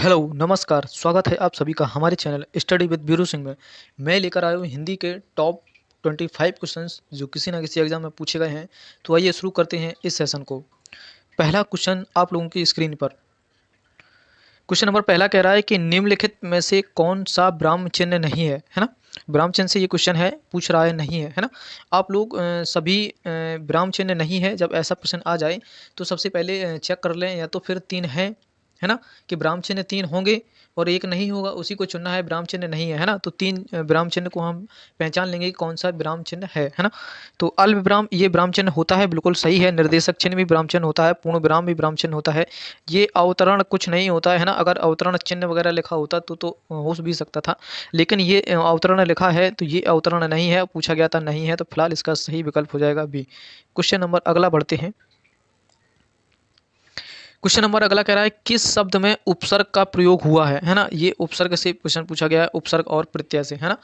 Hello, नमस्कार। स्वागत है आप सभी का हमारे channel study with Biru Singh में। मैं लेकर आया हूँ हिंदी के टॉप 25 क्वेश्चंस जो किसी ना किसी एग्जाम में पूछे गए हैं। तो आइए शुरू करते हैं इस सेशन को। पहला क्वेश्चन आप लोगों की स्क्रीन पर। क्वेश्चन नंबर पहला कह रहा है कि निम्नलिखित में से कौन सा ब्राह्म चिन्ह नहीं है ना। ब्राह्म चिन्ह से ये क्वेश्चन है, पूछ रहा है नहीं है ना। आप लोग सभी ब्राह्म चिन्ह नहीं है जब ऐसा प्रश्न आ जाए तो सबसे पहले चेक कर लें, या तो फिर तीन है ना, कि ब्राह्म चिन्ह तीन होंगे और एक नहीं होगा, उसी को चुनना है। ब्राह्म चिन्ह नहीं है ना, तो तीन ब्राह्म चिन्ह को हम पहचान लेंगे कि कौन सा ब्राह्म चिन्ह है ना। तो अल्प विराम ये ब्राह्म चिन्ह होता है, बिल्कुल सही है। निर्देशक चिन्ह भी ब्राह्म चिन्ह होता है, पूर्ण विराम भी ब्राह्म चिन्ह होता है। ये अवतरण कुछ नहीं होता है ना। अगर अवतरण चिन्ह वगैरह लिखा होता तो हो भी सकता था, लेकिन ये अवतरण लिखा है तो ये अवतरण नहीं है, पूछा गया था नहीं है, तो फिलहाल इसका सही विकल्प हो जाएगा बी। क्वेश्चन नंबर अगला बढ़ते हैं। क्वेश्चन नंबर अगला कह रहा है किस शब्द में उपसर्ग का प्रयोग हुआ है ना। ये उपसर्ग से क्वेश्चन पूछा गया है, उपसर्ग और प्रत्यय से, है ना।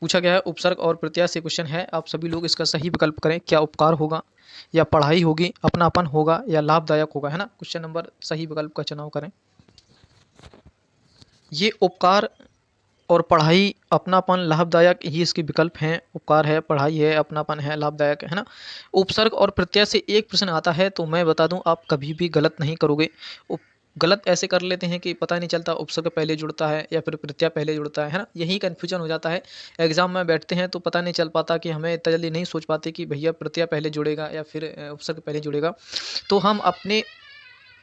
पूछा गया है उपसर्ग और प्रत्यय से क्वेश्चन है। आप सभी लोग इसका सही विकल्प करें। क्या उपकार होगा, या पढ़ाई होगी, अपनापन होगा, या लाभदायक होगा, है ना। क्वेश्चन नंबर सही विकल्प का चुनाव करें। ये उपकार और पढ़ाई, अपनापन, लाभदायक, ये इसके विकल्प हैं। उपकार है, पढ़ाई है, अपनापन है, लाभदायक है ना। उपसर्ग और प्रत्यय से एक प्रश्न आता है तो मैं बता दूं, आप कभी भी गलत नहीं करोगे। गलत ऐसे कर लेते हैं कि पता नहीं चलता उपसर्ग पहले जुड़ता है या फिर प्रत्यय पहले जुड़ता है ना। यही कन्फ्यूजन हो जाता है। एग्जाम में बैठते हैं तो पता नहीं चल पाता कि हमें इतना जल्दी नहीं सोच पाते कि भैया प्रत्यय पहले जुड़ेगा या फिर उपसर्ग पहले जुड़ेगा। तो हम अपने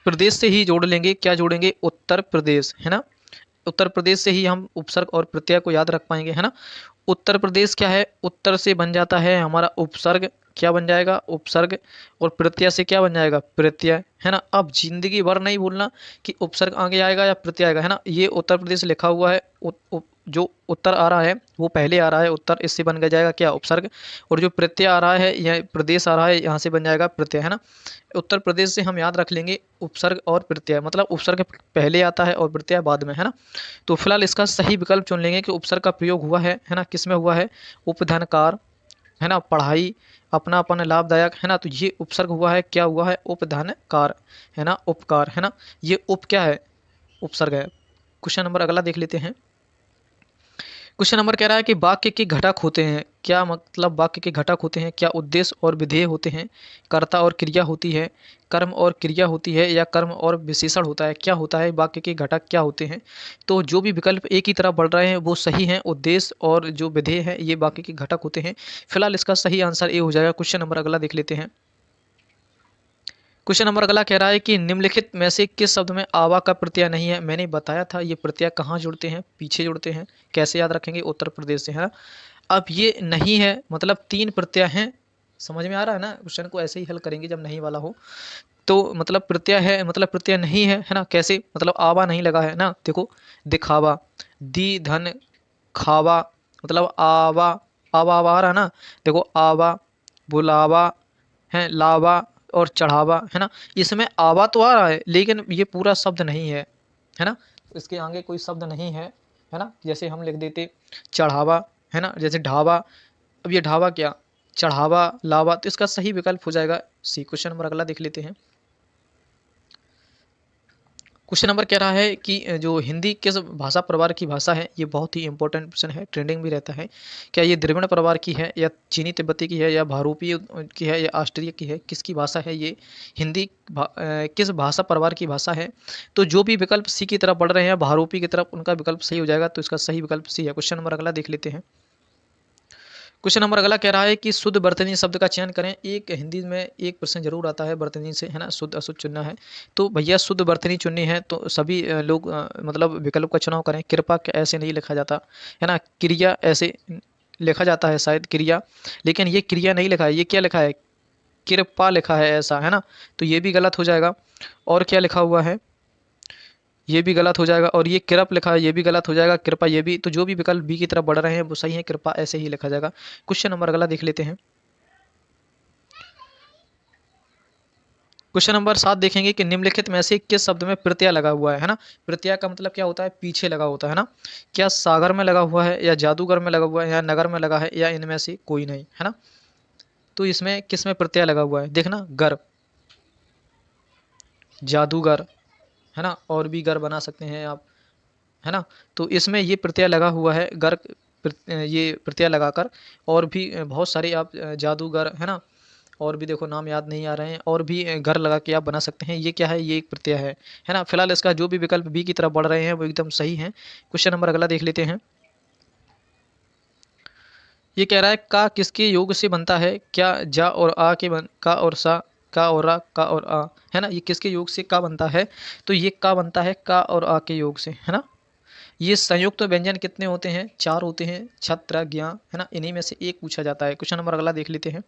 प्रदेश से ही जोड़ लेंगे। क्या जोड़ेंगे? उत्तर प्रदेश, है ना। उत्तर प्रदेश से ही हम उपसर्ग और प्रत्यय को याद रख पाएंगे, है ना। उत्तर प्रदेश क्या है, उत्तर से बन जाता है हमारा उपसर्ग। क्या बन जाएगा? उपसर्ग। और प्रत्यय से क्या बन जाएगा? प्रत्यय, है ना। अब जिंदगी भर नहीं भूलना कि उपसर्ग आगे आएगा या प्रत्यय आएगा, है ना। ये उत्तर प्रदेश लिखा हुआ है, जो उत्तर आ रहा है वो पहले आ रहा है उत्तर, इससे बन गया जाएगा क्या? उपसर्ग। और जो प्रत्यय आ रहा है या प्रदेश आ रहा है, यहाँ से बन जाएगा प्रत्यय, है ना। उत्तर प्रदेश से हम याद रख लेंगे उपसर्ग और प्रत्यय, मतलब उपसर्ग पहले आता है और प्रत्यय बाद में, है ना। तो फिलहाल इसका सही विकल्प चुन लेंगे कि उपसर्ग का प्रयोग हुआ है ना। किसमें हुआ है? उपधनकार, है ना, पढ़ाई, अपनापन, लाभदायक, है ना। तो ये उपसर्ग हुआ है, क्या हुआ है? उपधनकार, है ना, उपकार, है ना। ये उप क्या है? उपसर्ग है। क्वेश्चन नंबर अगला देख लेते हैं। क्वेश्चन नंबर कह रहा है कि वाक्य के घटक होते हैं। क्या मतलब वाक्य के घटक होते हैं? क्या उद्देश्य और विधेय होते हैं, कर्ता और क्रिया होती है, कर्म और क्रिया होती है, या कर्म और विशेषण होता है? क्या होता है? वाक्य के घटक क्या होते हैं? तो जो भी विकल्प एक ही तरफ बढ़ रहे हैं वो सही हैं। उद्देश्य और जो विधेय है ये वाक्य के घटक होते हैं। फिलहाल इसका सही आंसर ए हो जाएगा। क्वेश्चन नंबर अगला देख लेते हैं। क्वेश्चन नंबर अगला कह रहा है कि निम्नलिखित में से किस शब्द में आवा का प्रत्यय नहीं है। मैंने बताया था ये प्रत्यय कहाँ जुड़ते हैं, पीछे जुड़ते हैं। कैसे याद रखेंगे? उत्तर प्रदेश से, है ना। अब ये नहीं है, मतलब तीन प्रत्यय हैं। समझ में आ रहा है ना। क्वेश्चन को ऐसे ही हल करेंगे जब नहीं वाला हो। तो मतलब प्रत्यय है, मतलब प्रत्यय नहीं है ना। कैसे? मतलब आवा नहीं लगा है ना। देखो, दिखावा, दी धन खावा, मतलब आवा, आवा आवा आ रहा है ना। देखो, आवा, बुलावा, है लावा, और चढ़ावा, है ना। इसमें आवा तो आ रहा है लेकिन ये पूरा शब्द नहीं है ना। इसके आगे कोई शब्द नहीं है ना। जैसे हम लिख देते चढ़ावा, है ना, जैसे ढाबा। अब ये ढाबा क्या? चढ़ावा, लावा, तो इसका सही विकल्प हो जाएगा सी। क्वेश्चन नंबर अगला देख लेते हैं। क्वेश्चन नंबर कह रहा है कि जो हिंदी किस भाषा परिवार की भाषा है। ये बहुत ही इंपॉर्टेंट क्वेश्चन है, ट्रेंडिंग भी रहता है। क्या ये द्रविड़ परिवार की है, या चीनी तिब्बती की है, या भारूपीय की है, या ऑस्ट्रिया की है? किसकी भाषा है ये? हिंदी किस भाषा परिवार की भाषा है? तो जो भी विकल्प सी की तरफ बढ़ रहे हैं, भारूपी की तरफ, उनका विकल्प सही हो जाएगा। तो इसका सही विकल्प सी है। क्वेश्चन नंबर अगला देख लेते हैं। क्वेश्चन नंबर अगला कह रहा है कि शुद्ध वर्तनी शब्द का चयन करें। एक हिंदी में एक प्रश्न जरूर आता है वर्तनी से, है ना। शुद्ध अशुद्ध चुनना है। तो भैया शुद्ध वर्तनी चुननी है तो सभी लोग मतलब विकल्प का चुनाव करें। कृपा ऐसे नहीं लिखा जाता, है ना। क्रिया ऐसे लिखा जाता है शायद, क्रिया, लेकिन ये क्रिया नहीं लिखा है। ये क्या लिखा है? कृपा लिखा है ऐसा, है ना। तो ये भी गलत हो जाएगा। और क्या लिखा हुआ है? ये भी गलत हो जाएगा। और ये कृप लिखा है, ये भी गलत हो जाएगा। कृपा ये भी। तो जो भी विकल्प बी की तरफ बढ़ रहे हैं वो सही है। कृपा ऐसे ही लिखा जाएगा। क्वेश्चन नंबर अगला देख लेते हैं। क्वेश्चन नंबर 7 देखेंगे कि निम्नलिखित में से किस शब्द में प्रत्यय लगा हुआ है ना। प्रत्यय का मतलब क्या होता है? पीछे लगा होता है ना। क्या सागर में लगा हुआ है, या जादूगर में लगा हुआ है, या नगर में लगा है, या इनमें से कोई नहीं, है ना। तो इसमें किस में प्रत्यय लगा हुआ है? देखना, गर, जादूगर, है ना। और भी गर बना सकते हैं आप, है ना। तो इसमें ये प्रत्यय लगा हुआ है गर, ये प्रत्यय लगाकर, और भी बहुत सारे आप जादूगर, है ना, और भी देखो नाम याद नहीं आ रहे हैं, और भी घर लगा के आप बना सकते हैं। ये क्या है, ये एक प्रत्यय है ना। फिलहाल इसका जो भी विकल्प बी की तरफ बढ़ रहे हैं वो एकदम सही है। क्वेश्चन नंबर अगला देख लेते हैं। ये कह रहा है का किसके योग से बनता है, क्या जा और आ के बन, का और सा, का और रा, का और आ, है ना। ये किसके योग से का बनता है, तो ये का बनता है का और आ के योग से, है ना। ये संयुक्त व्यंजन कितने होते हैं, चार होते हैं, छत्र ज्ञा, है ना, इन्हीं में से एक पूछा जाता है। क्वेश्चन नंबर अगला देख लेते हैं।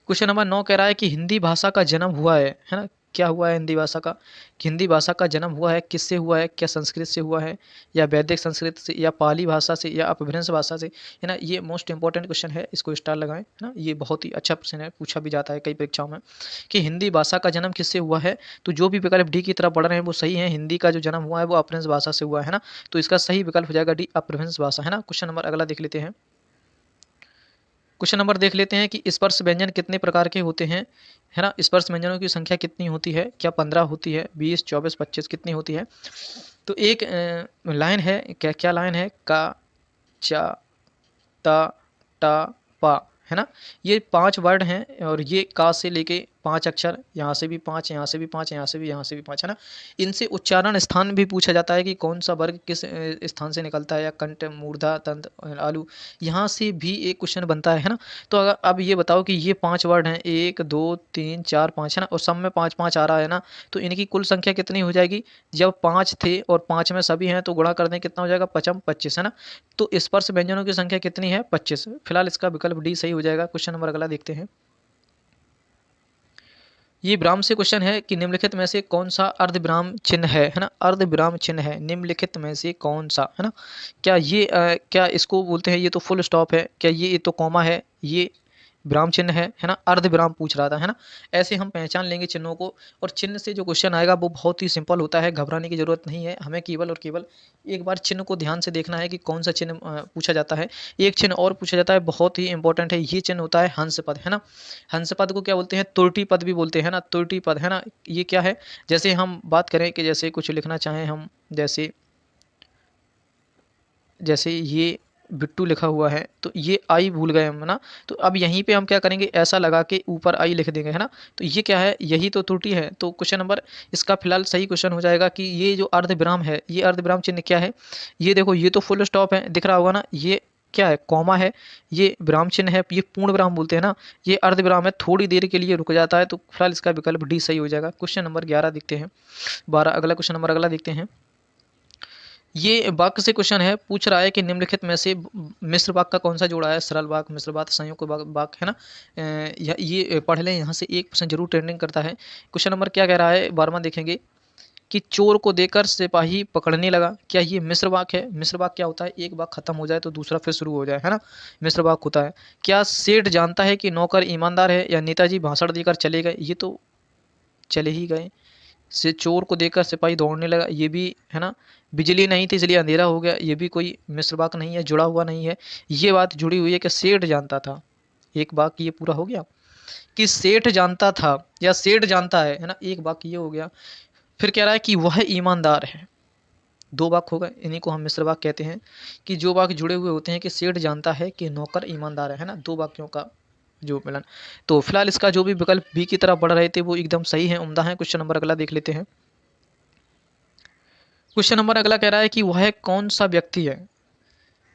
क्वेश्चन नंबर 9 कह रहा है कि हिंदी भाषा का जन्म हुआ है ना। क्या हुआ है हिंदी भाषा का, कि हिंदी भाषा का जन्म हुआ है, किससे हुआ है, क्या संस्कृत से हुआ है, या वैदिक संस्कृत से, या पाली भाषा से, या अपभ्रंश भाषा से, है ना। ये मोस्ट इंपॉर्टेंट क्वेश्चन है, इसको स्टार लगाएं, है ना। ये बहुत ही अच्छा प्रश्न है, पूछा भी जाता है कई परीक्षाओं में कि हिंदी भाषा का जन्म किससे हुआ है। तो जो भी विकल्प डी की तरफ बढ़ रहे हैं वो सही है। हिंदी का जो जन्म हुआ है वो अपभ्रंश भाषा से हुआ है ना। तो इसका सही विकल्प हो जाएगा डी, अपभ्रंश भाषा, है ना। क्वेश्चन नंबर अगला देख लेते हैं। क्वेश्चन नंबर देख लेते हैं कि स्पर्श व्यंजन कितने प्रकार के होते हैं, है ना। स्पर्श व्यंजनों की संख्या कितनी होती है, क्या 15 होती है, 20, 24, 25, कितनी होती है। तो एक लाइन है, क्या क्या लाइन है, का, चा, ता, टा, पा, है ना। ये 5 वर्ड हैं, और ये का से लेके 5 अक्षर, यहाँ से भी 5, यहाँ से भी 5, यहाँ से भी, यहाँ से भी 5, है ना। इनसे उच्चारण स्थान भी पूछा जाता है कि कौन सा वर्ग किस स्थान से निकलता है, या कंठ, मूर्धा, तंत, आलू, यहाँ से भी एक क्वेश्चन बनता है ना। तो अगर अब ये बताओ कि ये 5 वर्ड हैं, 1, 2, 3, 4, 5, है ना, और सब में 5 5 आ रहा है ना। तो इनकी कुल संख्या कितनी हो जाएगी, जब 5 थे और 5 में सभी हैं तो गुणा कर दें, कितना हो जाएगा, 5 25, है ना। तो स्पर्श व्यंजनों की संख्या कितनी है, 25। फिलहाल इसका विकल्प डी सही हो जाएगा। क्वेश्चन नंबर अगला देखते हैं। ये विराम से क्वेश्चन है कि निम्नलिखित में से कौन सा अर्धविराम चिन्ह है ना। अर्धविराम चिन्ह है, निम्नलिखित में से कौन सा, है ना। क्या ये क्या इसको बोलते हैं, ये तो फुल स्टॉप है, क्या ये तो कॉमा है, ये विराम चिन्ह है ना। अर्ध विराम पूछ रहा था, है ना। ऐसे हम पहचान लेंगे चिन्हों को, और चिन्ह से जो क्वेश्चन आएगा वो बहुत ही सिंपल होता है, घबराने की जरूरत नहीं है। हमें केवल और केवल एक बार चिन्ह को ध्यान से देखना है कि कौन सा चिन्ह पूछा जाता है। एक चिन्ह और पूछा जाता है, बहुत ही इंपॉर्टेंट है, ये चिन्ह होता है हंस पद, है ना। हंस पद को क्या बोलते हैं, तुर्टी पद भी बोलते हैं ना, तुर्टी पद, है ना। ये क्या है, जैसे हम बात करें कि जैसे कुछ लिखना चाहें हम, जैसे जैसे ये बिट्टू लिखा हुआ है, तो ये आई भूल गए हम ना। तो अब यहीं पे हम क्या करेंगे, ऐसा लगा के ऊपर आई लिख देंगे, है ना। तो ये क्या है, यही तो त्रुटि है। तो क्वेश्चन नंबर इसका फिलहाल सही क्वेश्चन हो जाएगा कि ये जो अर्ध विराम है, ये अर्ध विराम चिन्ह क्या है। ये देखो, ये तो फुल स्टॉप है, दिख रहा होगा ना, ये क्या है, कॉमा है, ये विराम चिन्ह है, ये पूर्ण विराम बोलते हैं ना। ये अर्ध विराम है, थोड़ी देर के लिए रुक जाता है। तो फिलहाल इसका विकल्प डी सही हो जाएगा। क्वेश्चन नंबर 11 देखते हैं, 12 अगला क्वेश्चन नंबर अगला देखते हैं। ये वाक्य से क्वेश्चन है, पूछ रहा है कि निम्नलिखित में से मिश्र वाक्य का कौन सा जोड़ा है, सरल वाक्य, मिश्र वाक्य, संयुक्त वाक्य, है ना। ये पढ़ लें, यहाँ से एक प्रश्न जरूर ट्रेंडिंग करता है। क्वेश्चन नंबर क्या कह रहा है, 12वां देखेंगे कि चोर को देखकर सिपाही पकड़ने लगा। क्या ये मिश्र वाक्य है। मिश्र वाक्य क्या होता है, एक वाक्य खत्म हो जाए तो दूसरा फिर शुरू हो जाए, है ना, मिश्र वाक्य होता है। क्या सेठ जानता है कि नौकर ईमानदार है, या नेताजी भाषण देकर चले गए, ये तो चले ही गए। से चोर को देखकर सिपाही दौड़ने लगा, ये भी, है ना। बिजली नहीं थी इसलिए अंधेरा हो गया, ये भी कोई मिश्र वाक्य नहीं है, जुड़ा हुआ नहीं है। ये बात जुड़ी हुई है कि सेठ जानता था, एक वाक्य ये पूरा हो गया कि सेठ जानता था या सेठ जानता है ना, एक वाक्य ये हो गया। फिर कह रहा है कि वह ईमानदार है, दो वाक्य हो गए, इन्हीं को हम मिश्र वाक्य कहते हैं, कि जो वाक्य जुड़े हुए होते हैं कि सेठ जानता है कि नौकर ईमानदार है ना, दो वाक्यों का जो मिलन। तो फिलहाल इसका जो भी विकल्प बी की तरफ बढ़ रहे थे वो एकदम सही है, उम्दा है। क्वेश्चन नंबर अगला देख लेते हैं। क्वेश्चन नंबर अगला कह रहा है कि वह कौन सा व्यक्ति है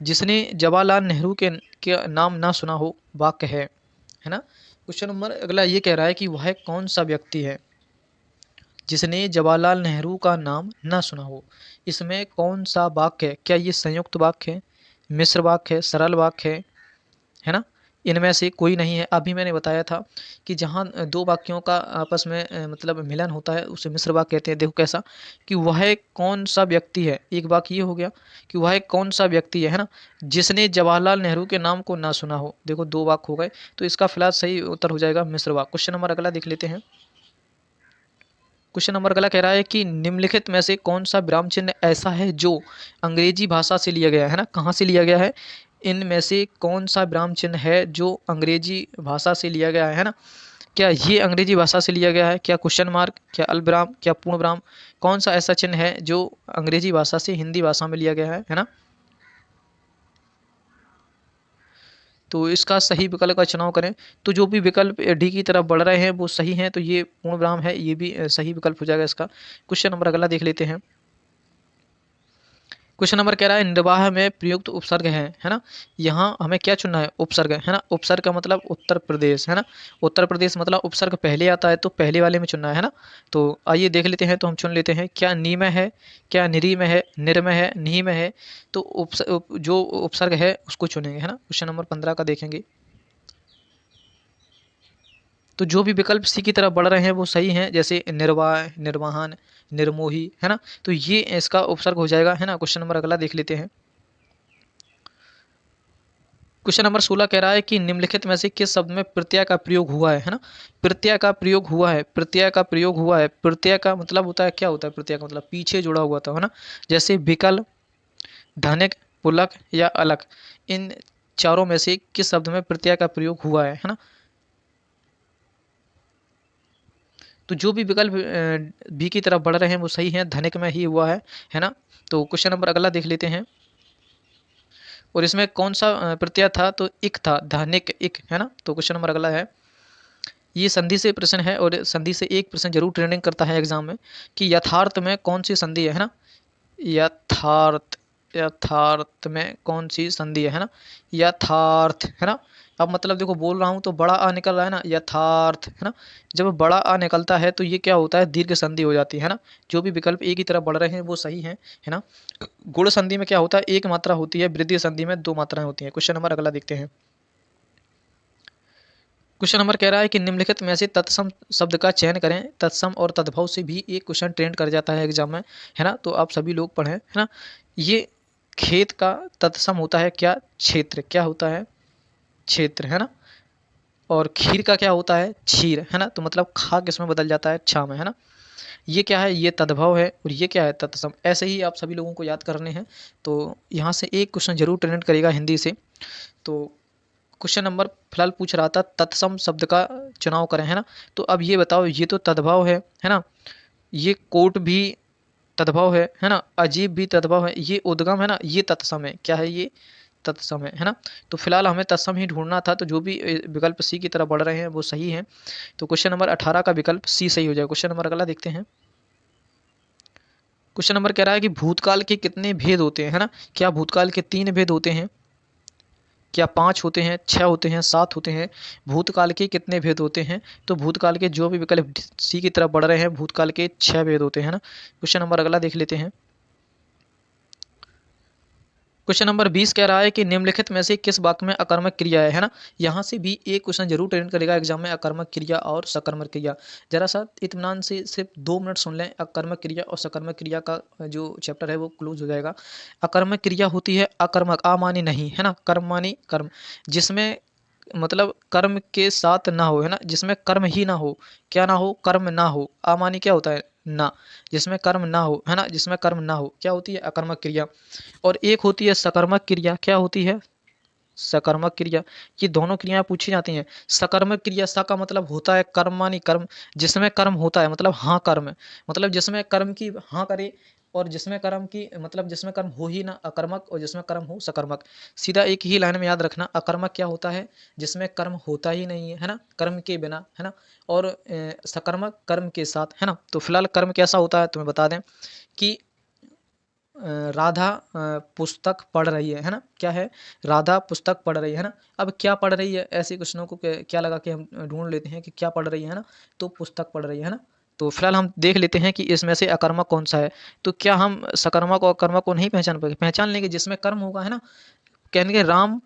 जिसने जवाहरलाल नेहरू के नाम ना सुना हो, वाक्य है ना। क्वेश्चन नंबर अगला ये कह रहा है कि वह कौन सा व्यक्ति है जिसने जवाहरलाल नेहरू का नाम ना सुना हो। इसमें कौन सा वाक्य है, क्या ये संयुक्त वाक्य है, मिश्र वाक्य है, सरल वाक्य है ना। इनमें से कोई नहीं है। अभी मैंने बताया था कि जहाँ दो वाक्यों का आपस में मतलब मिलन होता है उसे मिश्र वाक्य कहते हैं। देखो कैसा, कि वह कौन सा व्यक्ति है, एक वाक्य ये हो गया कि वह कौन सा व्यक्ति है ना, जिसने जवाहरलाल नेहरू के नाम को ना सुना हो। देखो दो वाक्य हो गए, तो इसका फिलहाल सही उत्तर हो जाएगा मिश्र वाक्य। क्वेश्चन नंबर अगला देख लेते हैं। क्वेश्चन नंबर अगला कह रहा है कि निम्नलिखित में से कौन सा विराम चिन्ह ऐसा है जो अंग्रेजी भाषा से लिया गया है ना, कहाँ से लिया गया है, इनमें से कौन सा विराम चिन्ह है जो अंग्रेजी भाषा से लिया गया है ना। क्या ये अंग्रेजी भाषा से लिया गया है, क्या क्वेश्चन मार्क, क्या अल्पविराम, क्या पूर्ण विराम, कौन सा ऐसा चिन्ह है जो अंग्रेजी भाषा से हिंदी भाषा में लिया गया है ना। तो इसका सही विकल्प का चुनाव करें। तो जो भी विकल्प डी की तरफ बढ़ रहे हैं वो सही हैं, तो ये पूर्ण विराम है, ये भी सही विकल्प हो जाएगा इसका। क्वेश्चन नंबर अगला देख लेते हैं। क्वेश्चन नंबर कह रहा है निर्वाह में प्रयुक्त उपसर्ग है ना। यहाँ हमें क्या चुनना है, उपसर्ग है ना। उपसर्ग का मतलब उत्तर प्रदेश है ना। उत्तर प्रदेश मतलब उपसर्ग पहले आता है तो पहले वाले में चुनना है ना। तो आइए देख लेते हैं, तो हम चुन लेते हैं क्या नी में है, क्या निरी में है, निर में है, नी में है। तो जो उपसर्ग है उसको चुनेंगे है ना। क्वेश्चन नंबर 15 का देखेंगे। तो जो भी विकल्प सी की तरफ बढ़ रहे हैं वो सही हैं, जैसे निर्वाह, निर्वाहन, निर्मोही है ना। तो ये इसका उपसर्ग हो जाएगा है ना। क्वेश्चन नंबर अगला देख लेते हैं। क्वेश्चन नंबर 16 कह रहा है कि निम्नलिखित में से किस शब्द में प्रत्यय का प्रयोग हुआ है ना। प्रत्यय का प्रयोग हुआ है, प्रत्यय का प्रयोग हुआ है। प्रत्यय का मतलब होता है, क्या होता है प्रत्यय का मतलब, पीछे जुड़ा हुआ था है ना। जैसे विकल, धनिक, पुलक या अलग, इन चारों में से किस शब्द में प्रत्यय का प्रयोग हुआ है ना। तो जो भी विकल्प बी की तरफ बढ़ रहे हैं वो सही है, धनिक में ही हुआ है ना। तो क्वेश्चन नंबर अगला देख लेते हैं। और इसमें कौन सा प्रत्यय था, तो इक था, धनिक इक है ना। तो क्वेश्चन नंबर अगला है, ये संधि से प्रश्न है और संधि से एक प्रश्न जरूर ट्रेंडिंग करता है एग्जाम में, कि यथार्थ में कौन सी संधि है ना। यथार्थ, यथार्थ में कौन सी संधि है ना। यथार्थ है ना। अब मतलब देखो बोल रहा हूँ तो बड़ा आ निकल रहा है ना, यथार्थ है ना। जब बड़ा आ निकलता है तो ये क्या होता है, दीर्घ संधि हो जाती है ना। जो भी विकल्प एक ही तरफ बढ़ रहे हैं वो सही है ना। गुण संधि में क्या होता है, एक मात्रा होती है, वृद्धि संधि में दो मात्राएं होती हैं। क्वेश्चन नंबर अगला देखते हैं। क्वेश्चन नंबर कह रहा है कि निम्नलिखित में से तत्सम शब्द का चयन करें। तत्सम और तद्भव से भी एक क्वेश्चन ट्रेंड कर जाता है एग्जाम में है ना। तो आप सभी लोग पढ़ें है ना। ये खेत का तत्सम होता है क्या, क्षेत्र, क्या होता है, क्षेत्र है ना। और खीर का क्या होता है, क्षीर है ना। तो मतलब खा किसमें बदल जाता है, छा में है ना। ये क्या है, ये तद्भव है, और ये क्या है, तत्सम। ऐसे ही आप सभी लोगों को याद करने हैं। तो यहाँ से एक क्वेश्चन जरूर ट्रेंड करेगा हिंदी से। तो क्वेश्चन नंबर फिलहाल पूछ रहा था तत्सम शब्द का चुनाव करें है ना। तो अब ये बताओ, ये तो तद्भव है ना। ये कोट भी तद्भव है ना। अजीब भी तद्भव है, ये उद्गम है ना, ये तत्सम है, क्या है ये, तत्सम है ना। तो फिलहाल हमें तत्सम ही ढूंढना था, तो जो भी विकल्प सी की तरफ बढ़ रहे हैं वो सही है। तो क्वेश्चन नंबर 18 का विकल्प सी सही हो जाएगा। क्वेश्चन नंबर अगला देखते हैं। क्वेश्चन नंबर कह रहा है कि भूतकाल के कितने भेद होते हैं है ना। क्या भूतकाल के 3 भेद होते हैं, क्या 5 होते हैं, 6 होते हैं, 7 होते हैं। भूतकाल के कितने भेद होते हैं, तो भूतकाल के जो भी विकल्प सी की तरफ बढ़ रहे हैं भूतकाल के 6 भेद होते हैं ना। क्वेश्चन नंबर अगला देख लेते हैं। क्वेश्चन नंबर 20 कह रहा है कि निम्नलिखित में से किस वाक्य में अकर्मक क्रिया है ना। यहाँ से भी एक क्वेश्चन जरूर ट्रेंड करेगा एग्जाम में, अकर्मक क्रिया और सकर्मक क्रिया। जरा सा इत्मीनान से सिर्फ 2 मिनट सुन लें, अकर्मक क्रिया और सकर्मक क्रिया का जो चैप्टर है वो क्लोज हो जाएगा। अकर्मक क्रिया होती है अकर्मक, आ मानी नहीं है ना, कर्म मानी कर्म, जिसमें मतलब कर्म के साथ ना हो है ना, जिसमें कर्म ही ना हो, क्या ना हो, कर्म ना हो। अमानी क्या होता है, ना, जिसमें कर्म ना हो है ना, जिसमें कर्म ना हो क्या होती है, अकर्मक क्रिया। और एक होती है सकर्मक क्रिया, क्या होती है, सकर्मक क्रिया। ये दोनों क्रियाएं पूछी जाती हैं। सकर्मक क्रिया, सा का मतलब होता है कर्म मानी कर्म, जिसमें कर्म होता है मतलब हाँ कर्म, मतलब जिसमें कर्म की हाँ करे, और जिसमें कर्म की मतलब जिसमें कर्म हो ही ना, अकर्मक, और जिसमें कर्म हो सकर्मक। सीधा एक ही लाइन में याद रखना, अकर्मक क्या होता है, जिसमें कर्म होता ही नहीं है ना, कर्म के बिना है ना। और सकर्मक कर्म के साथ है ना। तो फिलहाल कर्म कैसा होता है तुम्हें बता दें कि राधा पुस्तक पढ़ रही है ना, क्या है, राधा पुस्तक पढ़ रही है ना। अब क्या पढ़ रही है, ऐसे क्वेश्चनों को क्या लगा के हम ढूंढ लेते हैं कि क्या पढ़ रही है ना। तो पुस्तक पढ़ रही है ना। तो फिलहाल हम देख लेते हैं कि इसमें से अकर्मक कौन सा है। तो क्या हम सकर्मक और कर्मक को नहीं पहचान पाएंगे, पहचान लेंगे, जिसमें कर्म होगा है ना। कहेंगे राम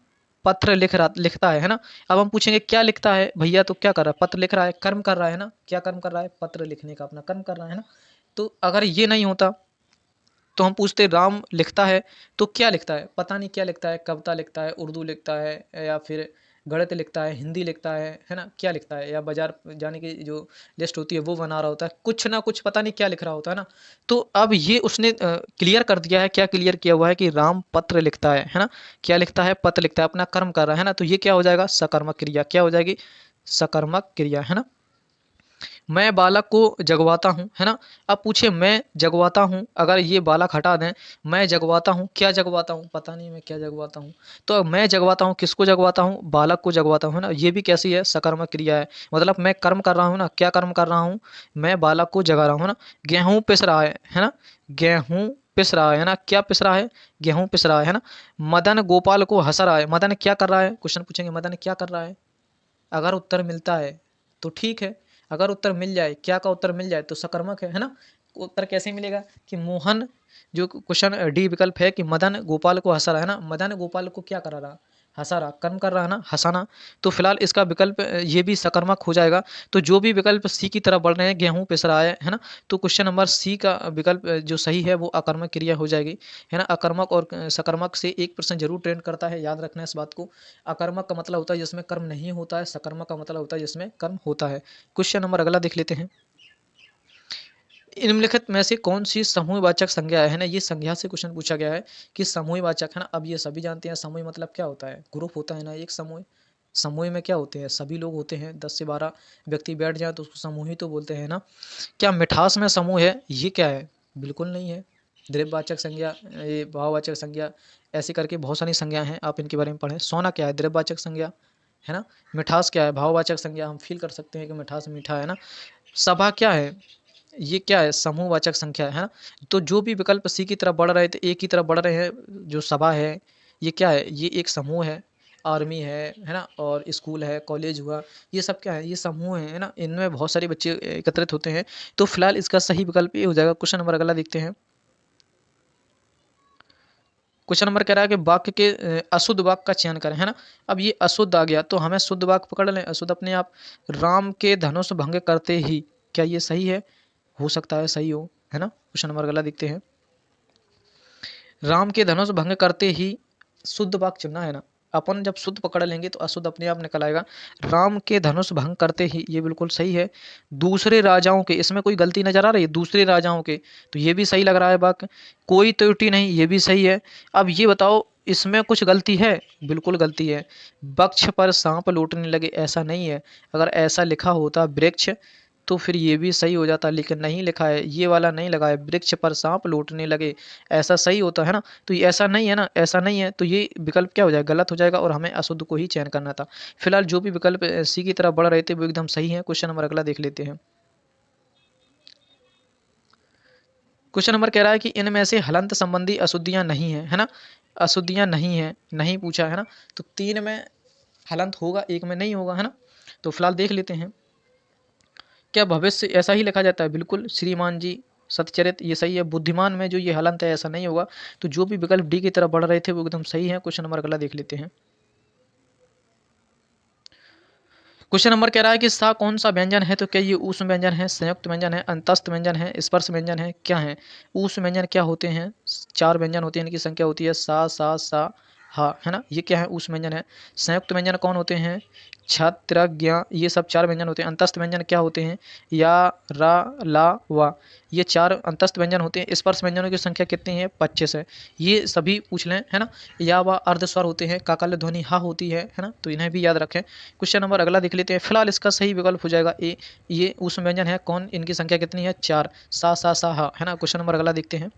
पत्र लिखता है ना। अब हम पूछेंगे क्या लिखता है भैया, तो क्या कर रहा है, पत्र लिख रहा है, कर्म कर रहा है ना, क्या कर्म कर रहा है, पत्र लिखने का अपना कर्म कर रहा है ना। तो अगर ये नहीं होता तो हम पूछते राम लिखता है, तो क्या लिखता है, पता नहीं क्या लिखता है, कविता लिखता है, उर्दू लिखता है, या फिर गणित लिखता है, हिंदी लिखता है ना, क्या लिखता है, या बाजार जाने की जो लिस्ट होती है वो बना रहा होता है, कुछ ना कुछ पता नहीं क्या लिख रहा होता है ना। तो अब ये उसने क्लियर कर दिया है, क्या क्लियर किया हुआ है कि राम पत्र लिखता है ना। क्या लिखता है, पत्र लिखता है, अपना कर्म कर रहा है ना। तो ये क्या हो जाएगा, सकर्मक क्रिया, क्या हो जाएगी, सकर्मक क्रिया है ना। मैं बालक को जगवाता हूँ, है ना। अब पूछे मैं जगवाता हूँ, अगर ये बालक हटा दें, मैं जगवाता हूँ, क्या जगवाता हूँ, पता नहीं मैं क्या जगवाता हूँ। तो मैं जगवाता हूँ, किसको जगवाता हूँ, बालक को जगवाता हूँ, है ना। ये भी कैसी है, सकर्मक क्रिया है। मतलब मैं कर्म कर रहा हूँ ना, क्या कर्म कर रहा हूँ, मैं बालक को जगा रहा हूँ, है ना। गेहूं पिस रहा है ना। गेहूं पिस रहा है ना, क्या पिस रहा है, गेहूं पिस रहा है ना। मदन गोपाल को हंसा रहा है, मदन क्या कर रहा है, क्वेश्चन पूछेंगे मदन क्या कर रहा है। अगर उत्तर मिलता है तो ठीक है, अगर उत्तर मिल जाए, क्या का उत्तर मिल जाए तो सकर्मक है ना। उत्तर कैसे मिलेगा कि मोहन, जो क्वेश्चन डी विकल्प है कि मदन गोपाल को हंसा रहा है ना, मदन गोपाल को क्या करा रहा, हंसा रहा, कर्म कर रहा है ना, हंसाना। तो फिलहाल इसका विकल्प ये भी सकर्मक हो जाएगा। तो जो भी विकल्प सी की तरफ बढ़ रहे हैं, गेहूं पिस रहा है ना, तो क्वेश्चन नंबर सी का विकल्प जो सही है वो अकर्मक क्रिया हो जाएगी, है ना। अकर्मक और सकर्मक से 1% जरूर ट्रेंड करता है, याद रखना इस बात को। अकर्मक का मतलब होता है जिसमें कर्म नहीं होता है, सकर्मक का मतलब होता है जिसमें कर्म होता है। क्वेश्चन नंबर अगला देख लेते हैं। निम्नलिखित में से कौन सी समूहवाचक संज्ञा है ना, ये संज्ञा से क्वेश्चन पूछा गया है कि समूहवाचक, है ना। अब ये सभी जानते हैं समूह मतलब क्या होता है, ग्रुप होता है ना एक समूह। समूह में क्या होते हैं, सभी लोग होते हैं, 10 से 12 व्यक्ति बैठ जाए तो उसको समूह ही तो बोलते हैं ना। क्या मिठास में समूह है, ये क्या है, बिल्कुल नहीं है। द्रव्यवाचक संज्ञा, ये भाववाचक संज्ञा, ऐसे करके बहुत सारी संज्ञा हैं, आप इनके बारे में पढ़ें। सोना क्या है, द्रव्यवाचक संज्ञा, है ना। मिठास क्या है, भाववाचक संज्ञा, हम फील कर सकते हैं कि मिठास मीठा है ना। सभा क्या है, ये क्या है, समूहवाचक संख्या है ना। तो जो भी विकल्प सी की तरफ बढ़ रहे थे, ए की तरफ बढ़ रहे हैं, जो सभा है ये क्या है, ये एक समूह है। आर्मी है ना, और स्कूल है, कॉलेज हुआ, ये सब क्या है, ये समूह है ना, इनमें बहुत सारे बच्चे एकत्रित होते हैं। तो फिलहाल इसका सही विकल्प ये हो जाएगा। क्वेश्चन नंबर अगला देखते हैं। क्वेश्चन नंबर कह रहा है कि वाक्य के अशुद्ध वाक्य का चयन करें, है ना। अब ये अशुद्ध आ गया तो हमें शुद्ध वाक्य पकड़ लें, अशुद्ध अपने आप। राम के धनुष भंग करते ही, क्या ये सही है, हो सकता है सही हो, है ना। क्वेश्चन नंबर अगला देखते हैं। राम के धनुष भंग करते ही, शुद्ध वाक्य चुनना है ना। अपन जब शुद्ध पकड़ लेंगे तो अशुद्ध अपने आप निकल आएगा। राम के धनुष भंग करते ही, ये बिल्कुल सही है। दूसरे राजाओं के, इसमें कोई गलती नजर आ रही है, दूसरे राजाओं के, तो ये भी सही लग रहा है वाक्य। कोई त्रुटि नहीं, ये भी सही है। अब ये बताओ इसमें कुछ गलती है, बिल्कुल गलती है। वृक्ष पर सांप लौटने लगे, ऐसा नहीं है। अगर ऐसा लिखा होता वृक्ष, तो फिर ये भी सही हो जाता, लेकिन नहीं लिखा है, ये वाला नहीं लगा है, वृक्ष पर सांप लौटने लगे, ऐसा सही होता है ना। तो ये ऐसा नहीं है ना, ऐसा नहीं है, तो ये विकल्प क्या हो जाएगा, गलत हो जाएगा, और हमें अशुद्ध को ही चयन करना था। फिलहाल जो भी विकल्प सी की तरफ बढ़ रहे थे वो एकदम सही है। क्वेश्चन नंबर अगला देख लेते हैं। क्वेश्चन नंबर कह रहा है कि इनमें से हलंत संबंधी अशुद्धियां नहीं है, है ना। अशुद्धियां नहीं है, नहीं पूछा है ना। तो 3 में हलंत होगा, 1 में नहीं होगा, है ना। तो फिलहाल देख लेते हैं। क्या भविष्य ऐसा ही लिखा जाता है, बिल्कुल श्रीमान जी, सत्यचरित, ये सही है। बुद्धिमान में जो ये हलंत है ऐसा नहीं होगा। तो जो भी विकल्प डी की तरफ बढ़ रहे थे वो एकदम सही है। क्वेश्चन नंबर अगला देख लेते हैं। क्वेश्चन नंबर कह रहा है कि सा कौन सा व्यंजन है, तो क्या ये ऊष्म व्यंजन है, संयुक्त व्यंजन है, अंतस्थ व्यंजन है, स्पर्श व्यंजन है, क्या है। ऊष्म व्यंजन क्या होते हैं, 4 व्यंजन होते हैं, इनकी संख्या होती है सा हा, है ना, ये क्या है, ऊष्म व्यंजन है। संयुक्त व्यंजन कौन होते हैं, छत्र ज्ञ, ये सब 4 व्यंजन होते हैं। अंतस्थ व्यंजन क्या होते हैं, या, रा, ला, वा, ये 4 अंतस्थ व्यंजन होते हैं। स्पर्श व्यंजनों की संख्या कितनी है, 25 है। ये सभी पूछ लें, है ना। या व अर्धस्वर होते हैं, काकल्य ध्वनि हा होती है ना, तो इन्हें भी याद रखें। क्वेश्चन नंबर अगला देख लेते हैं। फिलहाल इसका सही विकल्प हो जाएगा ए, ये ऊष्म व्यंजन है। कौन, इनकी संख्या कितनी है, 4, सा हा, है ना। क्वेश्चन नंबर अगला देखते हैं।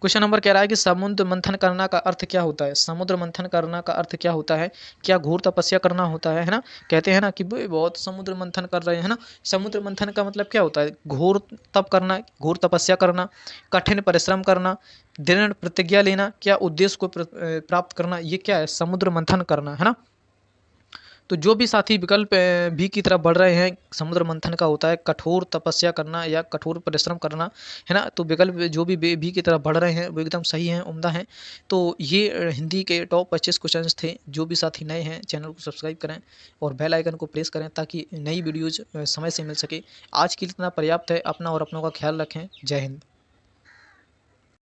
क्वेश्चन नंबर कह रहा है कि समुद्र मंथन करना का अर्थ क्या होता है, समुद्र मंथन करना का अर्थ क्या होता है, क्या घोर तपस्या करना होता है ना। कहते हैं ना कि भाई बहुत समुद्र मंथन कर रहे हैं ना। समुद्र मंथन का मतलब क्या होता है, घोर तप करना, घोर तपस्या करना, कठिन परिश्रम करना, दृढ़ प्रतिज्ञा लेना, क्या उद्देश्य को प्राप्त करना, ये क्या है, समुद्र मंथन करना, है ना। तो जो भी साथी विकल्प बी की तरफ बढ़ रहे हैं, समुद्र मंथन का होता है कठोर तपस्या करना या कठोर परिश्रम करना, है ना। तो विकल्प जो भी बी की तरफ बढ़ रहे हैं वो एकदम सही हैं, उम्दा हैं। तो ये हिंदी के टॉप 25 क्वेश्चन थे। जो भी साथी नए हैं चैनल को सब्सक्राइब करें और बेल आइकन को प्रेस करें ताकि नई वीडियोज़ समय से मिल सके। आज के लिए इतना पर्याप्त है। अपना और अपनों का ख्याल रखें। जय हिंद।